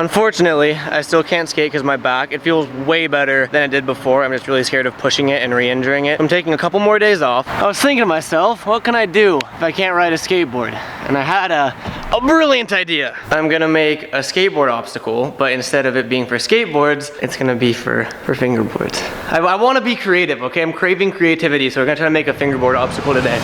Unfortunately, I still can't skate because my back, it feels way better than it did before. I'm just really scared of pushing it and re-injuring it. I'm taking a couple more days off. I was thinking to myself, what can I do if I can't ride a skateboard? And I had a brilliant idea. I'm gonna make a skateboard obstacle, but instead of it being for skateboards, it's gonna be for fingerboards. I wanna be creative, okay? I'm craving creativity, so we're gonna try to make a fingerboard obstacle today.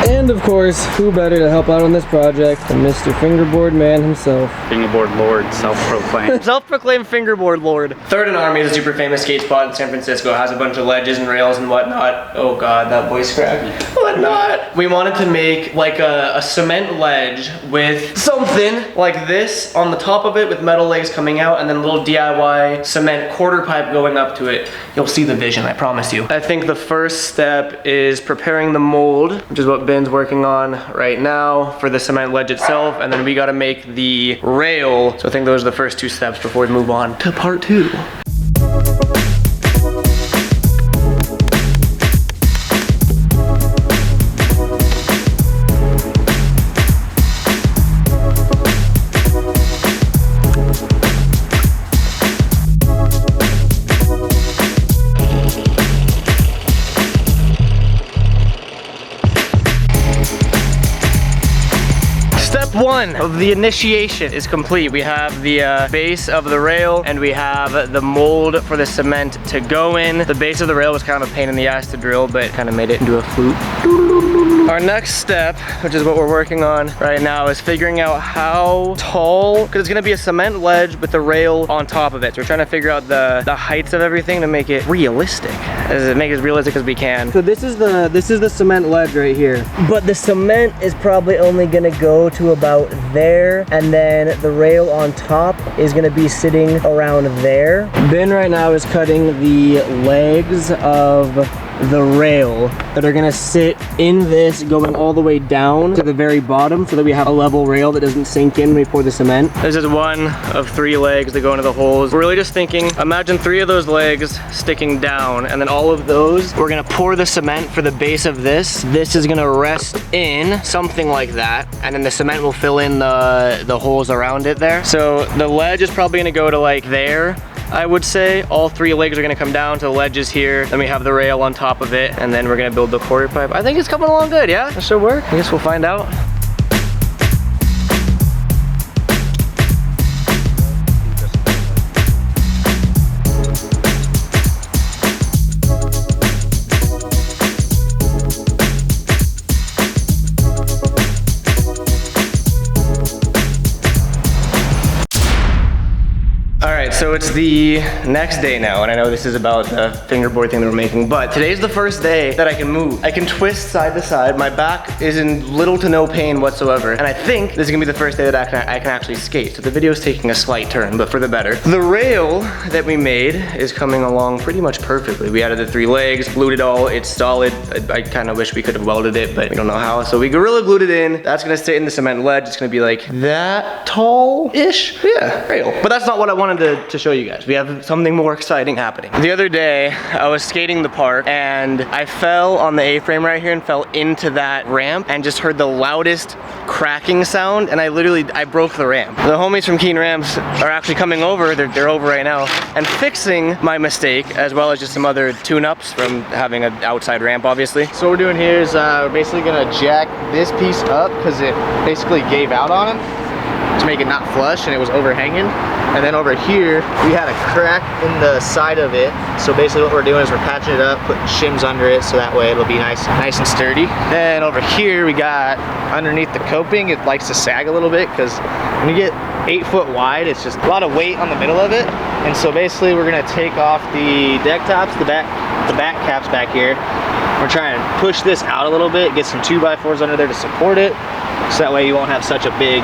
And of course, who better to help out on this project than Mr. Fingerboard Man himself. Fingerboard Lord, self-proclaimed. Self-proclaimed Fingerboard Lord. Third and Army is a super famous skate spot in San Francisco. It has a bunch of ledges and rails and whatnot. Oh God, that voice crack. Whatnot. We wanted to make like a cement ledge with something like this on the top of it with metal legs coming out and then a little DIY cement quarter pipe going up to it. You'll see the vision, I promise you. I think the first step is preparing the mold, which is what Ben's working on right now for the cement ledge itself, and then we gotta make the rail. So I think those are the first two steps before we move on to part 2. One of the initiation is complete. We have the base of the rail and we have the mold for the cement to go in. The base of the rail was kind of a pain in the ass to drill, but kind of made it into a flute. Our next step, which is what we're working on right now, is figuring out how tall, because it's gonna be a cement ledge with the rail on top of it. So we're trying to figure out the heights of everything to make it realistic, make it as realistic as we can. So this is the cement ledge right here. But the cement is probably only gonna go to about there, and then the rail on top is gonna be sitting around there. Ben right now is cutting the legs of the rail that are gonna sit in this, going all the way down to the very bottom so that we have a level rail that doesn't sink in when we pour the cement. This is one of 3 legs that go into the holes. We're really just thinking, imagine 3 of those legs sticking down, and then all of those, we're gonna pour the cement for the base of this. This is gonna rest in something like that, and then the cement will fill in the holes around it there. So the ledge is probably gonna go to like there. I would say all 3 legs are gonna come down to the ledges here. Then we have the rail on top of it, and then we're gonna build the quarter pipe. I think it's coming along good, yeah? That should work. I guess we'll find out. So it's the next day now, and I know this is about the fingerboard thing that we're making, but today's the first day that I can move. I can twist side to side. My back is in little to no pain whatsoever, and I think this is gonna be the first day that I can actually skate. So the video is taking a slight turn, but for the better. The rail that we made is coming along pretty much perfectly. We added the 3 legs, glued it all, it's solid. I kind of wish we could have welded it, but we don't know how. So we Gorilla glued it in. That's gonna sit in the cement ledge. It's gonna be like that tall-ish. Yeah, rail. But that's not what I wanted to show you guys. We have something more exciting happening. The other day, I was skating the park and I fell on the A-frame right here and fell into that ramp and just heard the loudest cracking sound, and I broke the ramp. The homies from Keen Ramps are actually coming over, they're over right now, and fixing my mistake, as well as just some other tune-ups from having an outside ramp, obviously. So what we're doing here is we're basically gonna jack this piece up because it basically gave out on it to make it not flush and it was overhanging. And then over here, we had a crack in the side of it. So basically what we're doing is we're patching it up, putting shims under it so that way it'll be nice and sturdy. Then over here, we got underneath the coping, it likes to sag a little bit because when you get 8 foot wide, it's just a lot of weight on the middle of it. And so basically we're gonna take off the deck tops, the back caps back here. We're trying to push this out a little bit, get some 2x4s under there to support it. So that way you won't have such a big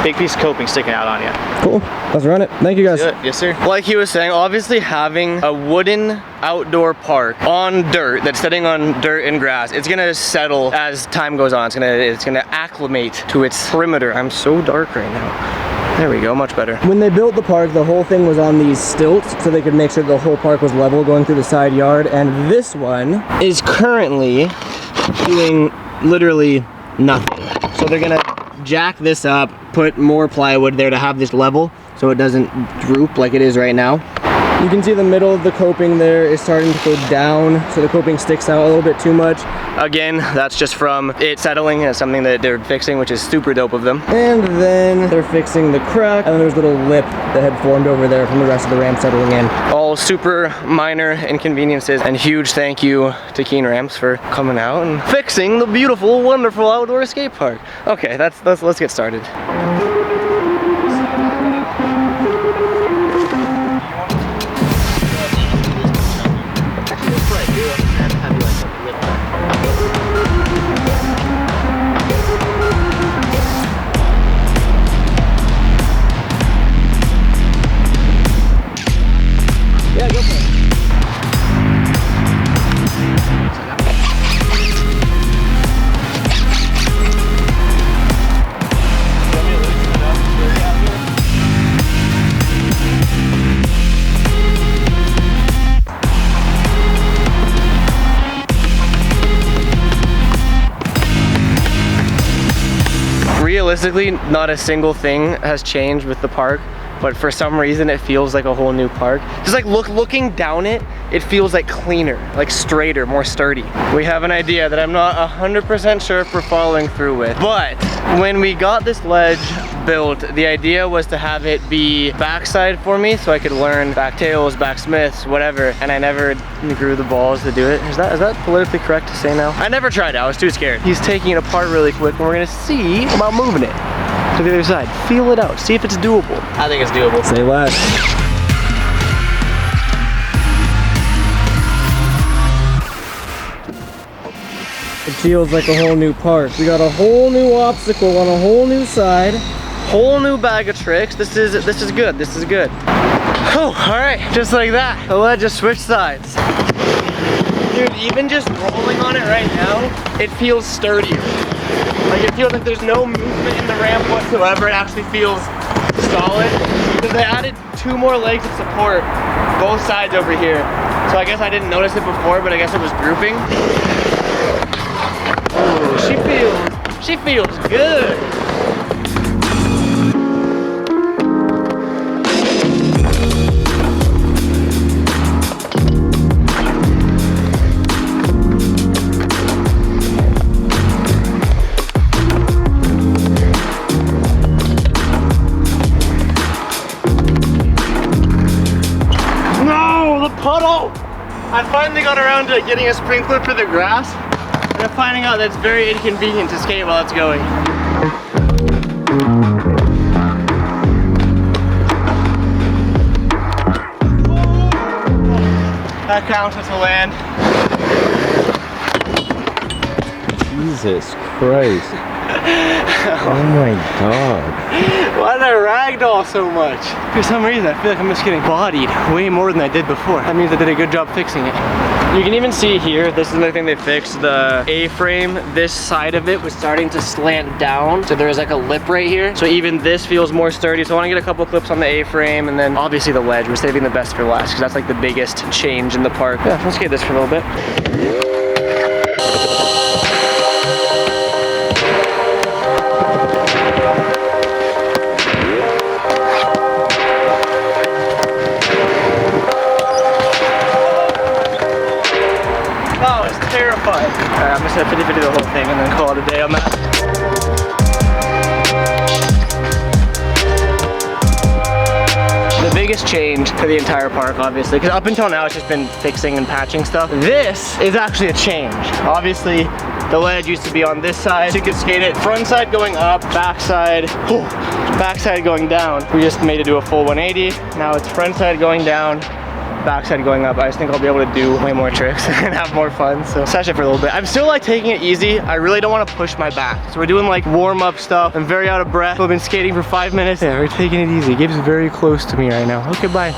big piece of coping sticking out on you. Cool, let's run it. Thank you guys. Yes, sir. Like he was saying, obviously having a wooden outdoor park on dirt that's sitting on dirt and grass, it's gonna settle as time goes on. It's gonna acclimate to its perimeter. I'm so dark right now. There we go, much better. When they built the park, the whole thing was on these stilts so they could make sure the whole park was level going through the side yard, and this one Is currently doing literally nothing. So they're gonna jack this up, put more plywood there to have this level so it doesn't droop like it is right now. You can see the middle of the coping there is starting to go down, so the coping sticks out a little bit too much. Again, that's just from it settling, and something that they're fixing, which is super dope of them. And then they're fixing the crack, and then there's a little lip that had formed over there from the rest of the ramp settling in. All super minor inconveniences, and huge thank you to Keen Ramps for coming out and fixing the beautiful, wonderful outdoor skate park. Okay, let's get started. Realistically, not a single thing has changed with the park, but for some reason it feels like a whole new park. Just like looking down it, it feels like cleaner, like straighter, more sturdy. We have an idea that I'm not 100% sure if we're following through with, but when we got this ledge built, the idea was to have it be backside for me so I could learn back tails, back smiths, whatever, and I never grew the balls to do it. Is that politically correct to say now? I never tried it, I was too scared. He's taking it apart really quick and we're gonna see about moving it to the other side. Feel it out, see if it's doable. I think it's doable. Say less. It feels like a whole new park. We got a whole new obstacle on a whole new side. Whole new bag of tricks. This is good. This is good. Oh, all right, just like that. The ledge just switched sides. Dude, even just rolling on it right now, it feels sturdier. Like it feels like there's no movement in the ramp whatsoever. It actually feels solid. Because they added 2 more legs of support, both sides over here. So I guess I didn't notice it before, but I guess it was grouping. Oh, she feels good. Puddle! I finally got around to getting a sprinkler for the grass, and I'm finding out that it's very inconvenient to skate while it's going. That counts as a land. Jesus Christ. Oh my god. Why did I ragdoll so much? For some reason, I feel like I'm just getting bodied way more than I did before. That means I did a good job fixing it. You can even see here, this is another thing they fixed, the A-frame, this side of it was starting to slant down. So there's like a lip right here. So even this feels more sturdy. So I wanna get a couple clips on the A-frame, and then obviously the ledge. We're saving the best for last, because that's like the biggest change in the park. Yeah, let's get this for a little bit. Terrified. Alright, I'm just gonna 50-50 the whole thing and then call it a day on that. The biggest change to the entire park, obviously, because up until now it's just been fixing and patching stuff. This is actually a change. Obviously, the ledge used to be on this side, so you could skate it front side going up, back side going down. We just made it do a full 180. Now it's front side going down, backside going up, I just think I'll be able to do way more tricks and have more fun. So stash it for a little bit. I'm still like taking it easy. I really don't want to push my back. So we're doing like warm up stuff. I'm very out of breath. I've been skating for 5 minutes. Yeah, we're taking it easy. Gabe's very close to me right now. Okay, bye.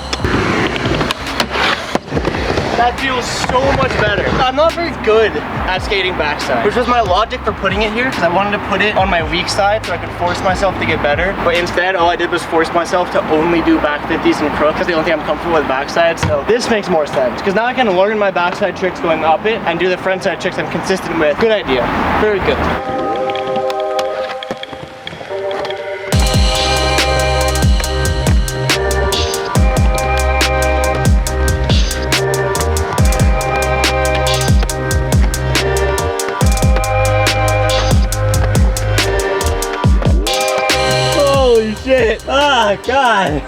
That feels so much better. I'm not very good at skating backside, which was my logic for putting it here, because I wanted to put it on my weak side so I could force myself to get better. But instead, all I did was force myself to only do back 50s and crooks. That's the only thing I'm comfortable with backside. So this makes more sense, because now I can learn my backside tricks going up it and do the front side tricks I'm consistent with. Good idea. Very good. Shit. Oh, God.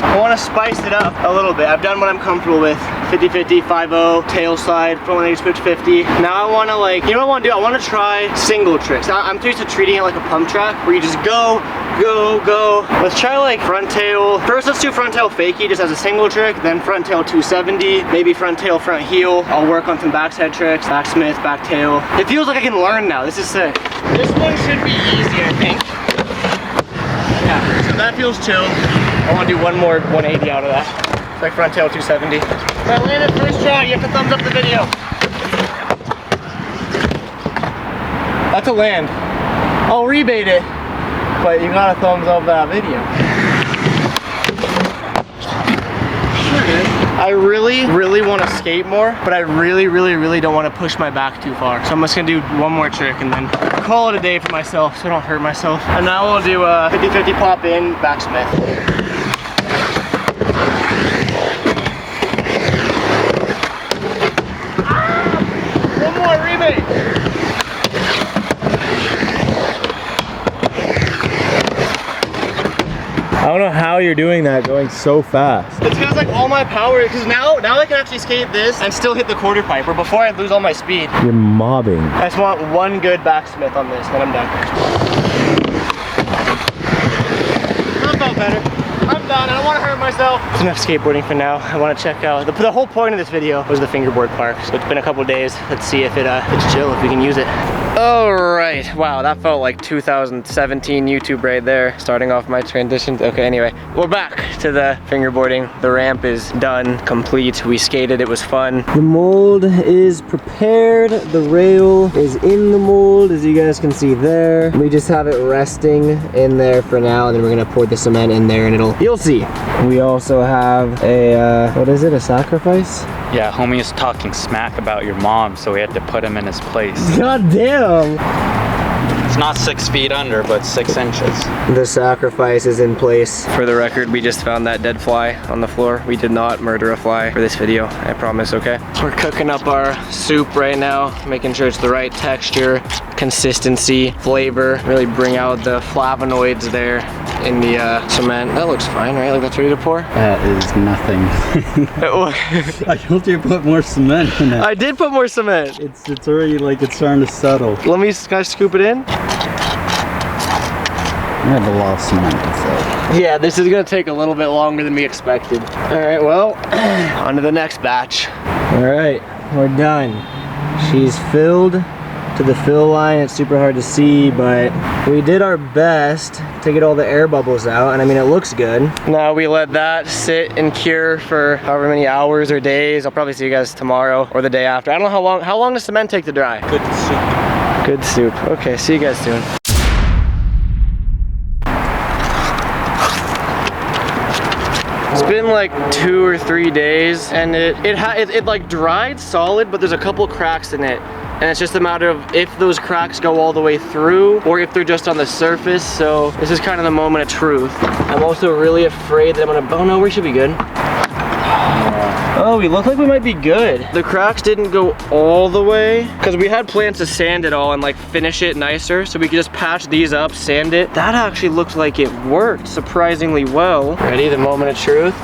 I want to spice it up a little bit. I've done what I'm comfortable with. 50-50, 5-0, tail slide, front leg switch 50. Now I want to like, you know what I want to do? I want to try single tricks. I'm used to treating it like a pump track where you just go, go, go. Let's try like front tail. First, let's do front tail fakie just as a single trick, then front tail 270, maybe front tail, front heel. I'll work on some backside tricks, backsmith, back tail. It feels like I can learn now. This is sick. This one should be easy, I think. Yeah, so that feels chill. I want to do one more 180 out of that. It's like front tail 270. If I land it first try, you have to thumbs up the video. That's a land. I'll rebate it, but you gotta thumbs up that video. I really want to skate more, but I really don't want to push my back too far. So I'm just gonna do one more trick and then call it a day for myself so I don't hurt myself. And now we'll do a 50-50 pop in, backsmith. I don't know how you're doing that going so fast. It's because like all my power, because now I can actually skate this and still hit the quarter pipe, where before I'd lose all my speed. You're mobbing. I just want one good backsmith on this, then I'm done. That felt better. I'm done, I don't want to hurt myself. It's enough skateboarding for now. I want to check out, the whole point of this video was the fingerboard park. So it's been a couple days. Let's see if it's chill, if we can use it. All right, wow, that felt like 2017 YouTube right there. Starting off my transitions. Okay, anyway, we're back to the fingerboarding. The ramp is done, complete. We skated, it was fun. The mold is prepared. The rail is in the mold, as you guys can see there. We just have it resting in there for now, and then we're gonna pour the cement in there and you'll see. We also have a, what is it, a sacrifice? Yeah, homie is talking smack about your mom, so we had to put him in his place. God damn! It's not 6 feet under, but 6 inches. The sacrifice is in place. For the record, we just found that dead fly on the floor. We did not murder a fly for this video, I promise, okay? We're cooking up our soup right now, making sure it's the right texture, consistency, flavor, really bring out the flavonoids there in the cement. That looks fine, right? Like that's ready to pour? That is nothing. I told you to put more cement in it. I did put more cement. It's already like it's starting to settle. Let me, can I scoop it in? I have a lot of cement, so. Yeah, this is gonna take a little bit longer than we expected. All right, well, on to the next batch. All right, we're done. She's filled to the fill line. It's super hard to see, but we did our best to get all the air bubbles out, and I mean, it looks good. Now we let that sit and cure for however many hours or days. I'll probably see you guys tomorrow or the day after. I don't know how long does cement take to dry? Good soup. Good soup. Okay, see you guys soon. It's been like 2 or 3 days, and it like dried solid, but there's a couple cracks in it. And it's just a matter of if those cracks go all the way through or if they're just on the surface. So this is kind of the moment of truth. I'm also really afraid that I'm gonna, oh no, we should be good. Oh, we look like we might be good. The cracks didn't go all the way because we had plans to sand it all and like finish it nicer. So we could just patch these up, sand it. That actually looked like it worked surprisingly well. Ready, the moment of truth.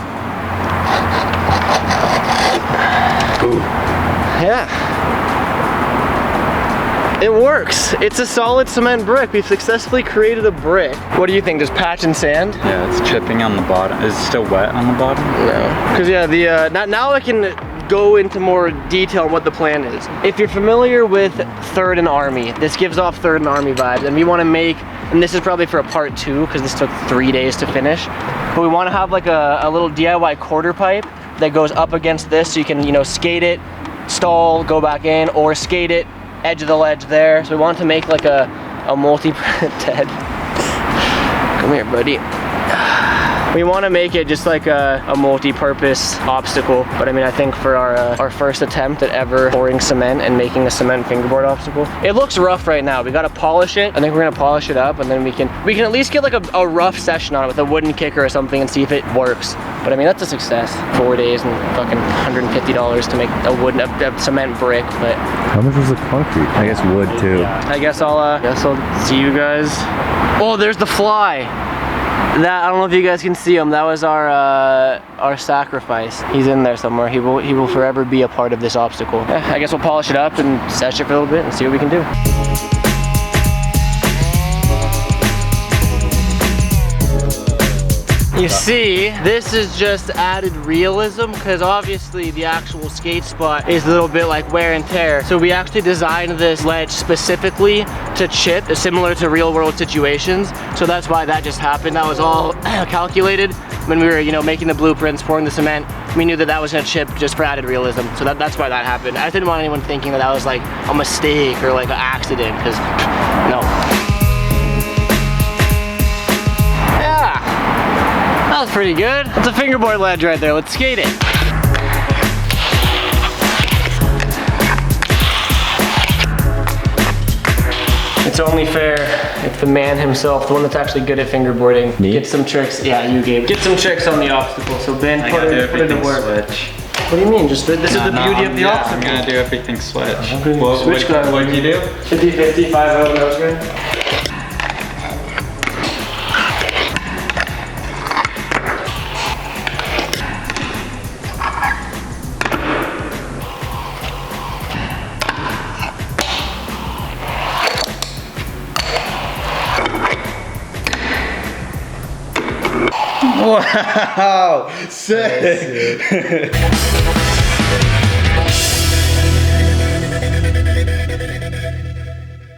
Ooh. Yeah. It works. It's a solid cement brick. We've successfully created a brick. What do you think? Just patch and sand? Yeah, it's chipping on the bottom. Is it still wet on the bottom? No. Because yeah, the now I can go into more detail on what the plan is. If you're familiar with 3rd and Army, this gives off 3rd and Army vibes, and we want to make, and this is probably for a part 2 because this took 3 days to finish, but we want to have like a little DIY quarter pipe that goes up against this so you can, you know, skate it, stall, go back in, or skate it, edge of the ledge there. So we want to make like a multi, Ted, come here, buddy. We want to make it just like a multi-purpose obstacle, but I mean, I think for our first attempt at ever pouring cement and making a cement fingerboard obstacle, it looks rough right now. We got to polish it. I think we're gonna polish it up, and then we can at least get like a rough session on it with a wooden kicker or something and see if it works. But I mean, that's a success. 4 days and fucking $150 to make a cement brick. But How much was the concrete? I guess wood too. I guess I'll see you guys. Oh, there's the fly. That, I don't know if you guys can see him. That was our sacrifice. He's in there somewhere. He will forever be a part of this obstacle. Yeah, I guess we'll polish it up and sesh it for a little bit and see what we can do. You see, this is just added realism because obviously the actual skate spot is a little bit like wear and tear. So we actually designed this ledge specifically to chip, similar to real world situations. So that's why that just happened. That was all calculated when we were, you know, making the blueprints, pouring the cement. We knew that that was gonna chip just for added realism. So that's why that happened. I didn't want anyone thinking that that was like a mistake or like an accident, because no. That was pretty good. That's a fingerboard ledge right there. Let's skate it. It's only fair if the man himself, the one that's actually good at fingerboarding, gets some tricks. Yeah, you, Gabe. Get some tricks on the obstacle. So Ben, put it to work. Switch. What do you mean? Just this is the beauty of the obstacle. I'm gonna do everything switch. Well, switch guard. What do you do? 50-50, 5-0 nose grind. Wow, sick.